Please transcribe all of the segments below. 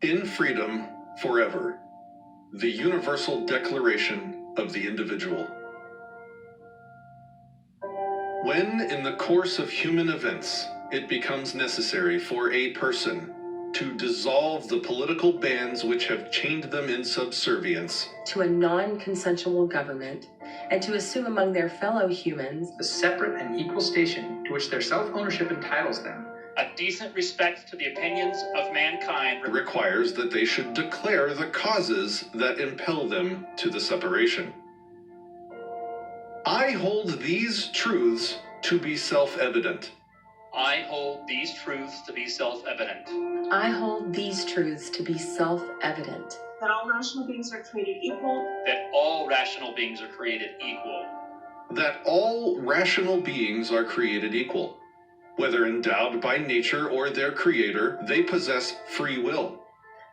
in freedom forever. The Universal Declaration of the Individual. When, in the course of human events, it becomes necessary for a person to dissolve the political bands which have chained them in subservience to a non-consensual government, and to assume among their fellow humans the separate and equal station to which their self-ownership entitles them, a decent respect to the opinions of mankind requires that they should declare the causes that impel them to the separation. I hold these truths to be self-evident. I hold these truths to be self-evident. I hold these truths to be self-evident. That all rational beings are created equal. That all rational beings are created equal. That all rational beings are created equal. Whether endowed by nature or their creator, they possess free will.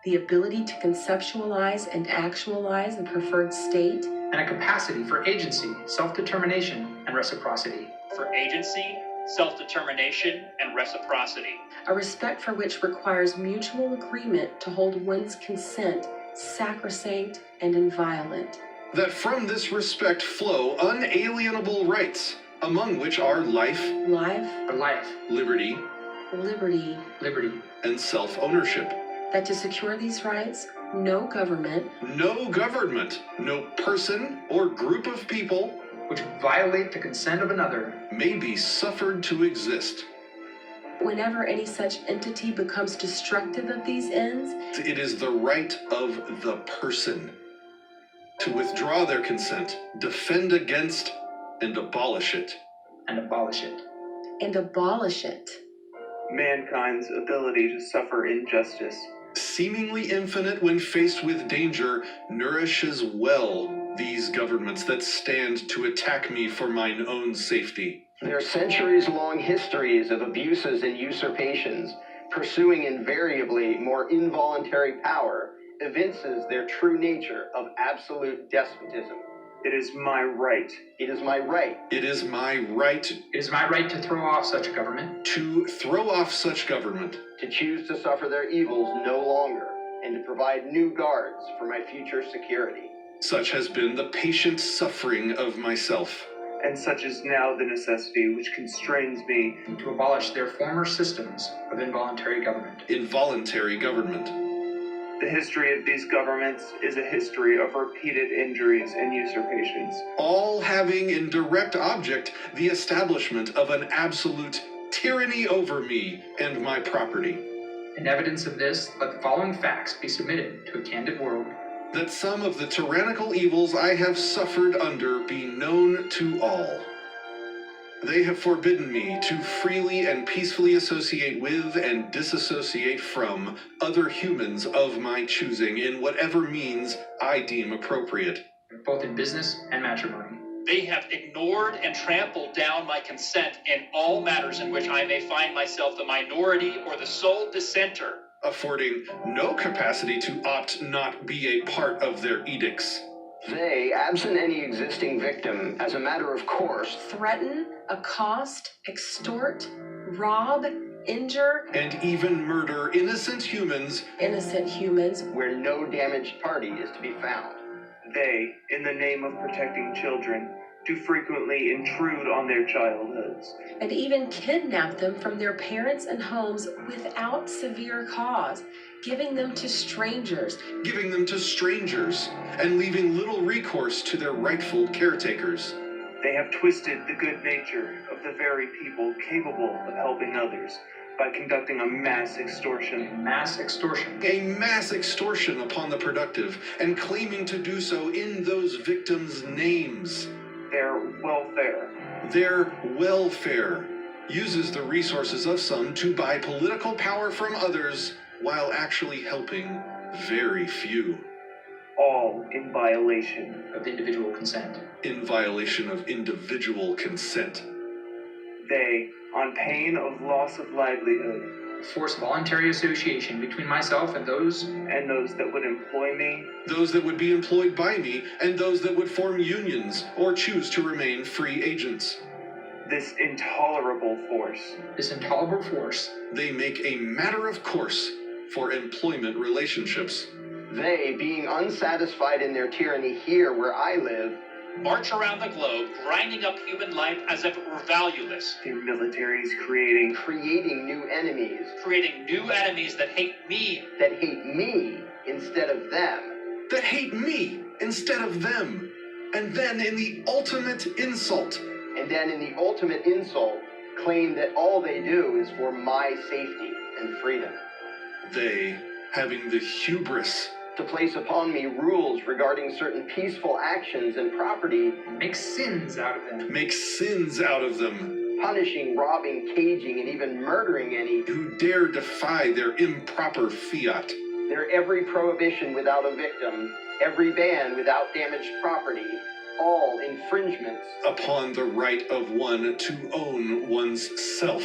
The ability to conceptualize and actualize the preferred state. and a capacity for agency, self-determination, and reciprocity. For agency, self-determination, and reciprocity. A respect for which requires mutual agreement to hold one's consent sacrosanct and inviolate. That from this respect flow unalienable rights, among which are life, liberty, and self-ownership. That to secure these rights, no government, no person or group of people which violate the consent of another may be suffered to exist. Whenever any such entity becomes destructive of these ends, it is the right of the person to withdraw their consent, defend against, and abolish it. Mankind's ability to suffer injustice, seemingly infinite when faced with danger, nourishes well these governments that stand to attack me for mine own safety. Their centuries-long histories of abuses and usurpations, pursuing invariably more involuntary power, evinces their true nature of absolute despotism. It is my right. It is my right. It is my right. It is my right to throw off such government. To throw off such government. To choose to suffer their evils no longer, and to provide new guards for my future security. Such has been the patient suffering of myself. And such is now the necessity which constrains me to abolish their former systems of involuntary government. The history of these governments is a history of repeated injuries and usurpations, all having in direct object the establishment of an absolute tyranny over me and my property. In evidence of this, let the following facts be submitted to a candid world. That some of the tyrannical evils I have suffered under be known to all. They have forbidden me to freely and peacefully associate with and disassociate from other humans of my choosing in whatever means I deem appropriate. Both in business and matrimony. They have ignored and trampled down my consent in all matters in which I may find myself the minority or the sole dissenter, affording no capacity to opt not be a part of their edicts. They, absent any existing victim, as a matter of course, threaten, accost, extort, rob, injure, and even murder innocent humans where no damaged party is to be found. They, in the name of protecting children, do frequently intrude on their childhoods, and even kidnap them from their parents and homes without severe cause, giving them to strangers, and leaving little recourse to their rightful caretakers. They have twisted the good nature of the very people capable of helping others by conducting a mass extortion upon the productive, and claiming to do so in those victims' names. Their welfare uses the resources of some to buy political power from others, while actually helping very few. All in violation of individual consent. They, on pain of loss of livelihood, force voluntary association between myself and those that would employ me, those that would be employed by me, and those that would form unions or choose to remain free agents. This intolerable force, they make a matter of course for employment relationships. They, being unsatisfied in their tyranny here where I live, march around the globe, grinding up human life as if it were valueless, Their militaries creating new enemies creating new enemies that hate me. that hate me instead of them. That hate me instead of them. And then in the ultimate insult, Claim that all they do is for my safety and freedom. they, having the hubris To place upon me rules regarding certain peaceful actions and property, Make sins out of them. make sins out of them, punishing, robbing, caging, and even murdering any, who dare defy their improper fiat. their every prohibition without a victim, every ban without damaged property, all infringements. Upon the right of one to own one's self.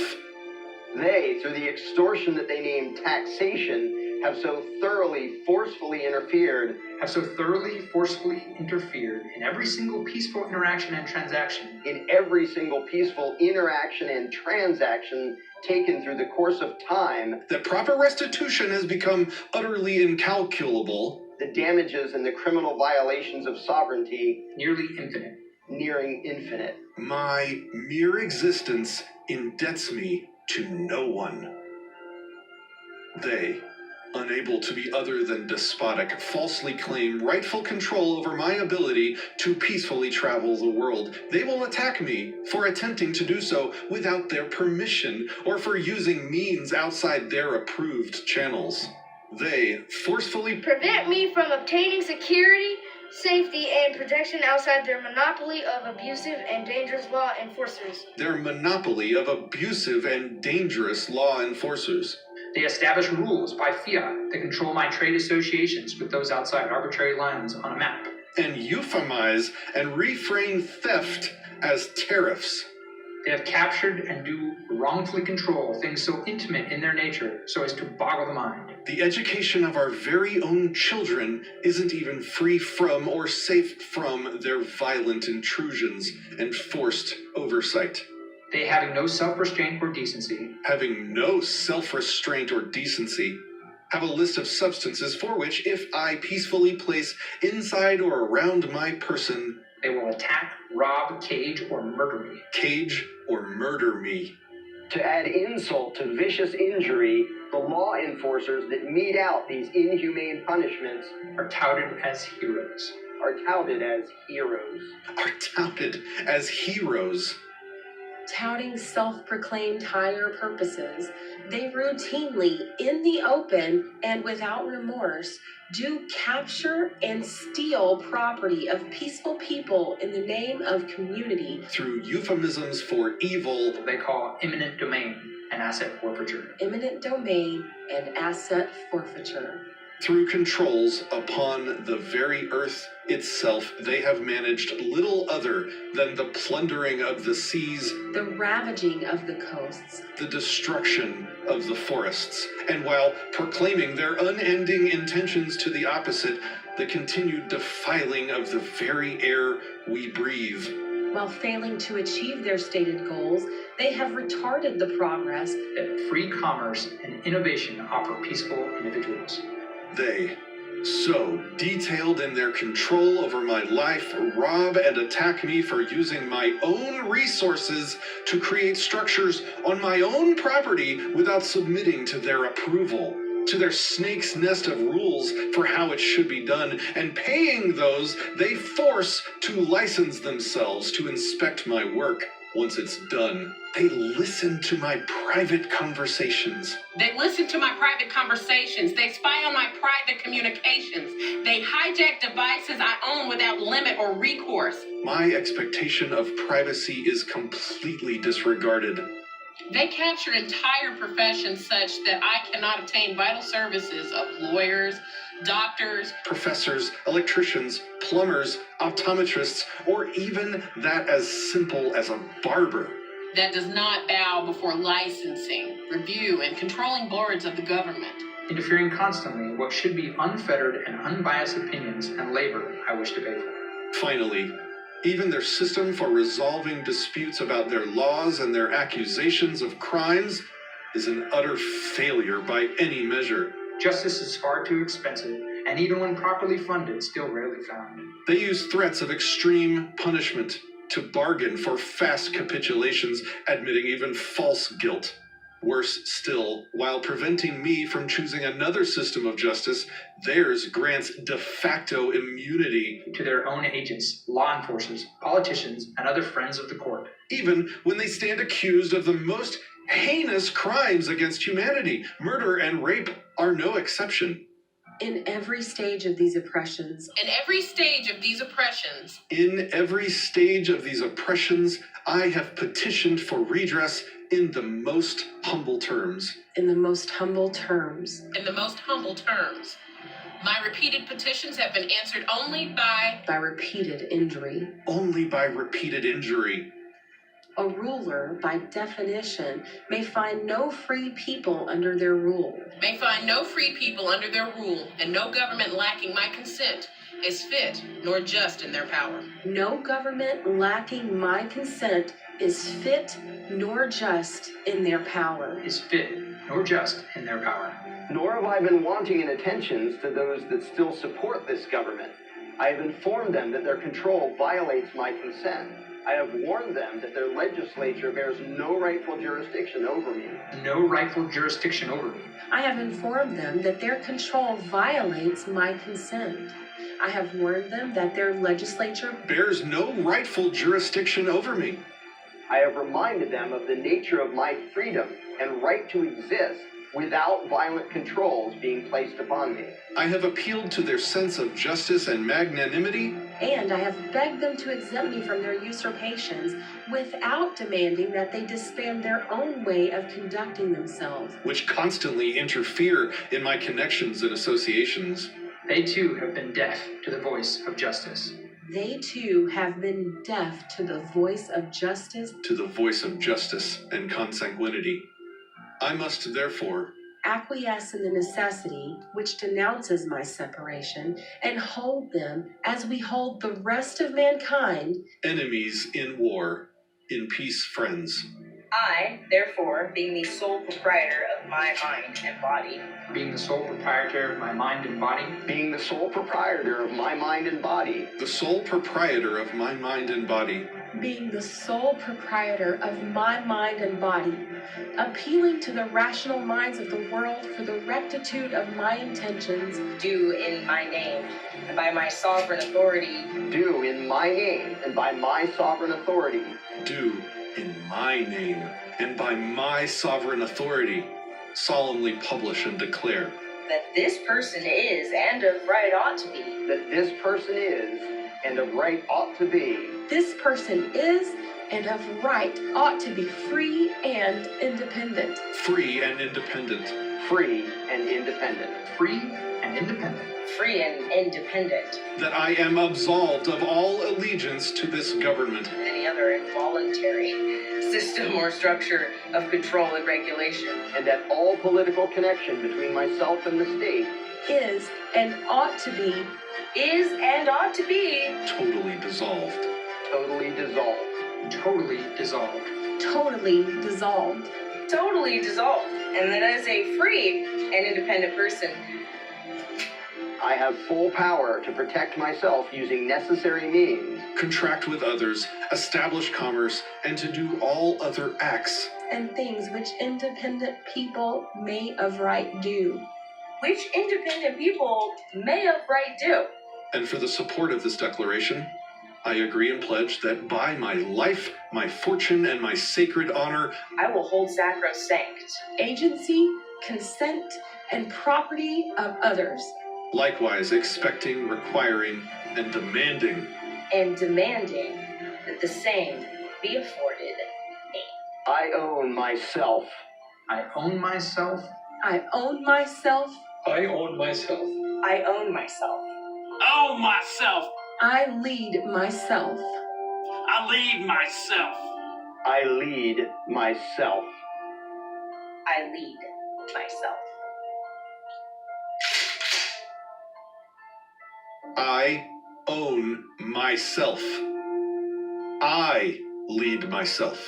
They, through the extortion that they name taxation, have so thoroughly, forcefully interfered in every single peaceful interaction and transaction in every single peaceful interaction and transaction taken through the course of time, That proper restitution has become utterly incalculable, the damages and the criminal violations of sovereignty nearly infinite. nearing infinite. my mere existence indebts me to no one. They, unable to be other than despotic, falsely claim rightful control over my ability to peacefully travel the world. They will attack me for attempting to do so without their permission or for using means outside their approved channels. They forcefully prevent me from obtaining security, safety, and protection outside their monopoly of abusive and dangerous law enforcers. their monopoly of abusive and dangerous law enforcers. They establish rules by fiat that control my trade associations with those outside arbitrary lines on a map. And euphemize and reframe theft as tariffs. They have captured and do wrongfully control things so intimate in their nature so as to boggle the mind. The education of our very own children isn't even free from or safe from their violent intrusions and forced oversight. They, having no self-restraint or decency, Having no self-restraint or decency, have a list of substances for which, if I peacefully place inside or around my person, they will attack, rob, cage, or murder me. cage or murder me. To add insult to vicious injury, the law enforcers that mete out these inhumane punishments Are touted as heroes. are touted as heroes. Are touted as heroes. Touting self-proclaimed higher purposes, they routinely, in the open and without remorse, do capture and steal property of peaceful people in the name of community. Through euphemisms for evil, They call eminent domain and asset forfeiture. Eminent domain and asset forfeiture. through controls upon the very earth itself, they have managed little other than the plundering of the seas, The ravaging of the coasts, the destruction of the forests, and while proclaiming their unending intentions to the opposite, the continued defiling of the very air we breathe. while failing to achieve their stated goals, they have retarded the progress That free commerce and innovation offer peaceful individuals. They, so detailed in their control over my life, rob and attack me for using my own resources to create structures on my own property without submitting to their approval, to their snake's nest of rules for how it should be done, and paying those they force to license themselves to inspect my work once it's done. They listen to my private conversations. They listen to my private conversations. They spy on my private communications. They hijack devices I own without limit or recourse. My expectation of privacy is completely disregarded. They capture entire professions such that I cannot obtain vital services of lawyers, doctors, Professors, electricians, plumbers, optometrists, or even that as simple as a barber. that does not bow before licensing, review, and controlling boards of the government. Interfering constantly in what should be unfettered and unbiased opinions and labor I wish to pay for. Finally, even their system for resolving disputes about their laws and their accusations of crimes is an utter failure by any measure. Justice is far too expensive, and even when properly funded, still rarely found. They use threats of extreme punishment to bargain for fast capitulations, admitting even false guilt. Worse still, while preventing me from choosing another system of justice, theirs grants de facto immunity To their own agents, law enforcers, politicians, and other friends of the court. even when they stand accused of the most heinous crimes against humanity. Murder and rape are no exception. In every stage of these oppressions, In every stage of these oppressions, In every stage of these oppressions, I have petitioned for redress in the most humble terms. in the most humble terms, in the most humble terms, my repeated petitions have been answered only by by repeated injury. Only by repeated injury. A ruler, by definition, may find no free people under their rule. may find no free people under their rule, and no government lacking my consent is fit nor just in their power. No government lacking my consent is fit nor just in their power. Is fit nor just in their power. Nor have I been wanting in attentions to those that still support this government. I have informed them that their control violates my consent. I have warned them that their legislature bears no rightful jurisdiction over me. No rightful jurisdiction over me. I have informed them that their control violates my consent. I have warned them that their legislature Bears no rightful jurisdiction over me. I have reminded them of the nature of my freedom and right to exist without violent controls being placed upon me. I have appealed to their sense of justice and magnanimity, and I have begged them to exempt me from their usurpations without demanding that they disband their own way of conducting themselves. which constantly interfere in my connections and associations. They too have been deaf to the voice of justice. They too have been deaf to the voice of justice, To the voice of justice and consanguinity. I must therefore acquiesce in the necessity which denounces my separation, and hold them as we hold the rest of mankind enemies in war, in peace friends. I, therefore, being the sole proprietor of my mind and body, Being the sole proprietor of my mind and body, Being the sole proprietor of my mind and body, The sole proprietor of my mind and body, being the sole proprietor of my mind and body, appealing to the rational minds of the world for the rectitude of my intentions, do in my name and by my sovereign authority do in my name and by my sovereign authority do in my name and by my sovereign authority solemnly publish and declare that this person is and of right ought to be that this person is and of right ought to be this person is and of right ought to be free and independent. free and independent. free and independent. free and independent. free and independent, That I am absolved of all allegiance to this government, any other involuntary system or structure of control and regulation, And that all political connection between myself and the state Is and ought to be is and ought to be totally dissolved. totally dissolved. Totally dissolved. totally dissolved. totally dissolved, and that as a free and independent person, I have full power to protect myself using necessary means, Contract with others, establish commerce, and to do all other acts. And things which independent people may of right do. which independent people may of right do. And for the support of this declaration, I agree and pledge that by my life, my fortune, and my sacred honor, I will hold sacrosanct Agency, consent, and property of others, likewise expecting, requiring, and demanding and demanding that the same be afforded me. I own myself. I own myself. I own myself, I own myself. I own myself. Oh, myself. I lead myself. I lead myself. I lead myself. I lead myself. I own myself. I lead myself.